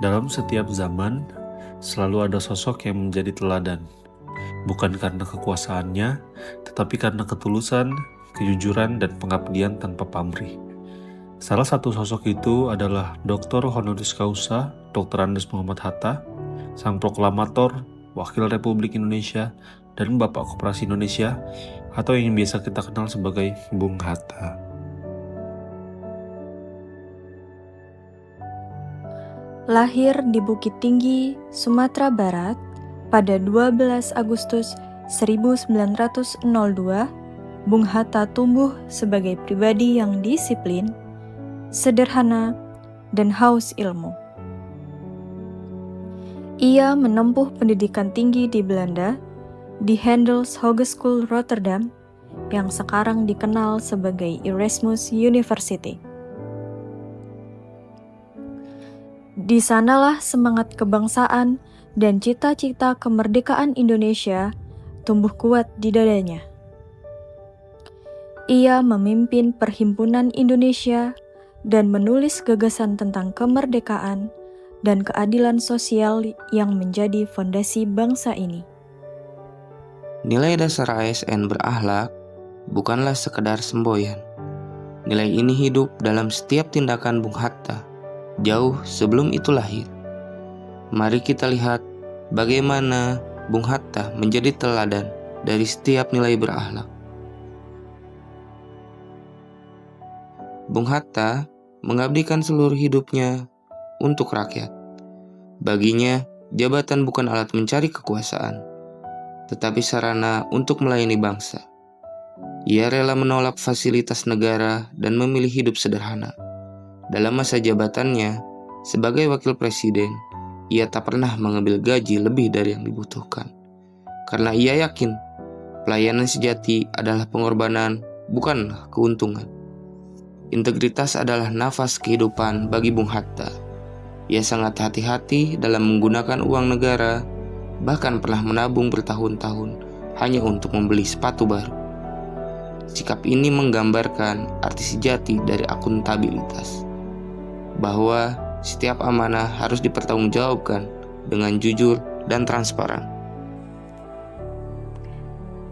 Dalam setiap zaman, selalu ada sosok yang menjadi teladan, bukan karena kekuasaannya, tetapi karena ketulusan, kejujuran, dan pengabdian tanpa pamrih. Salah satu sosok itu adalah Dr. Honoris Causa Dr. Andes Muhammad Hatta, sang proklamator, wakil Republik Indonesia, dan Bapak Koperasi Indonesia, atau yang biasa kita kenal sebagai Bung Hatta. Lahir di Bukit Tinggi, Sumatera Barat pada 12 Agustus 1902, Bung Hatta tumbuh sebagai pribadi yang disiplin, sederhana, dan haus ilmu. Ia menempuh pendidikan tinggi di Belanda, di Handels Hogeschool Rotterdam, yang sekarang dikenal sebagai Erasmus University. Di sanalah semangat kebangsaan dan cita-cita kemerdekaan Indonesia tumbuh kuat di dadanya. Ia memimpin Perhimpunan Indonesia dan menulis gagasan tentang kemerdekaan dan keadilan sosial yang menjadi fondasi bangsa ini. Nilai dasar ASN berakhlak bukanlah sekedar semboyan. Nilai ini hidup dalam setiap tindakan Bung Hatta jauh sebelum itu lahir. Mari kita lihat bagaimana Bung Hatta menjadi teladan dari setiap nilai berakhlak. Bung Hatta mengabdikan seluruh hidupnya untuk rakyat. Baginya, jabatan bukan alat mencari kekuasaan, tetapi sarana untuk melayani bangsa. Ia rela menolak fasilitas negara dan memilih hidup sederhana. Dalam masa jabatannya, sebagai wakil presiden, ia tak pernah mengambil gaji lebih dari yang dibutuhkan. Karena ia yakin, pelayanan sejati adalah pengorbanan, bukanlah keuntungan. Integritas adalah nafas kehidupan bagi Bung Hatta. Ia sangat hati-hati dalam menggunakan uang negara, bahkan pernah menabung bertahun-tahun hanya untuk membeli sepatu baru. Sikap ini menggambarkan arti sejati dari akuntabilitas, bahwa setiap amanah harus dipertanggungjawabkan dengan jujur dan transparan.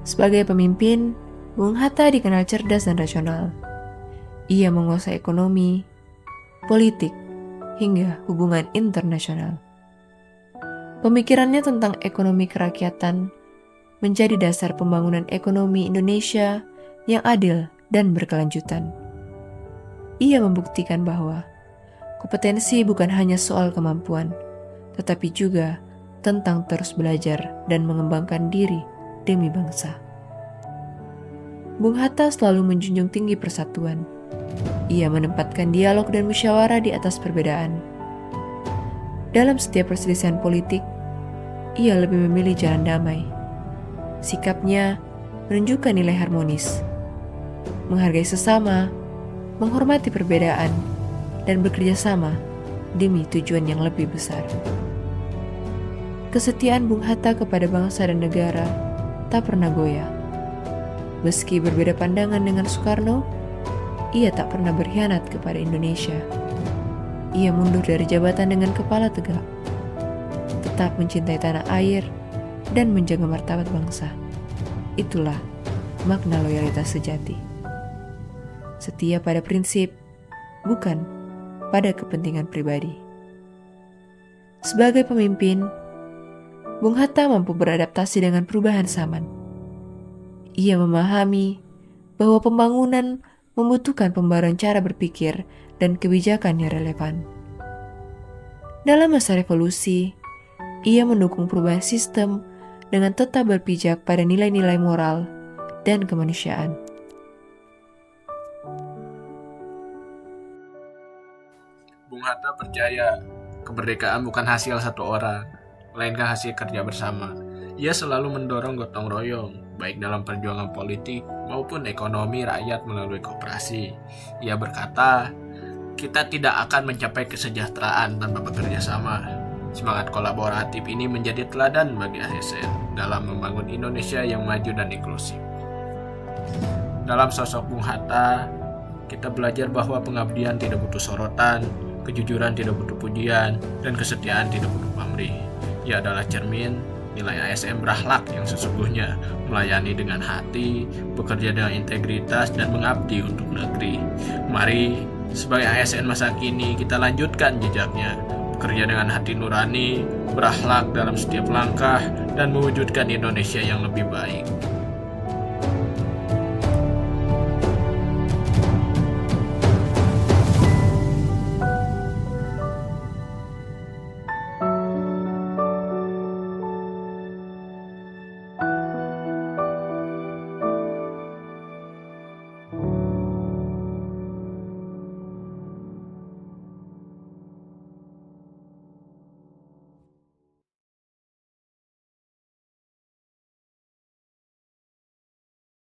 Sebagai pemimpin, Bung Hatta dikenal cerdas dan rasional. Ia menguasai ekonomi, politik, hingga hubungan internasional. Pemikirannya tentang ekonomi kerakyatan menjadi dasar pembangunan ekonomi Indonesia yang adil dan berkelanjutan. Ia membuktikan bahwa kompetensi bukan hanya soal kemampuan, tetapi juga tentang terus belajar dan mengembangkan diri demi bangsa. Bung Hatta selalu menjunjung tinggi persatuan. Ia menempatkan dialog dan musyawarah di atas perbedaan. Dalam setiap perselisihan politik, ia lebih memilih jalan damai. Sikapnya menunjukkan nilai harmonis, menghargai sesama, menghormati perbedaan, dan bekerja sama demi tujuan yang lebih besar. Kesetiaan Bung Hatta kepada bangsa dan negara tak pernah goyah. Meski berbeda pandangan dengan Soekarno, ia tak pernah berkhianat kepada Indonesia. Ia mundur dari jabatan dengan kepala tegak, tetap mencintai tanah air dan menjaga martabat bangsa. Itulah makna loyalitas sejati. Setia pada prinsip, bukan pada kepentingan pribadi. Sebagai pemimpin, Bung Hatta mampu beradaptasi dengan perubahan zaman. Ia memahami bahwa pembangunan membutuhkan pembaruan cara berpikir dan kebijakan yang relevan. Dalam masa revolusi, ia mendukung perubahan sistem dengan tetap berpijak pada nilai-nilai moral dan kemanusiaan. Bung Hatta percaya kemerdekaan bukan hasil satu orang, melainkan hasil kerja bersama. Ia selalu mendorong gotong royong, baik dalam perjuangan politik maupun ekonomi rakyat melalui koperasi. Ia berkata, kita tidak akan mencapai kesejahteraan tanpa bekerja sama. Semangat kolaboratif ini menjadi teladan bagi ASN dalam membangun Indonesia yang maju dan inklusif. Dalam sosok Bung Hatta, kita belajar bahwa pengabdian tidak butuh sorotan, kejujuran tidak butuh pujian, dan kesetiaan tidak butuh pamrih. Ia adalah cermin nilai ASN berakhlak yang sesungguhnya, melayani dengan hati, bekerja dengan integritas, dan mengabdi untuk negeri. Mari, sebagai ASN masa kini, kita lanjutkan jejaknya, bekerja dengan hati nurani, berakhlak dalam setiap langkah, dan mewujudkan Indonesia yang lebih baik.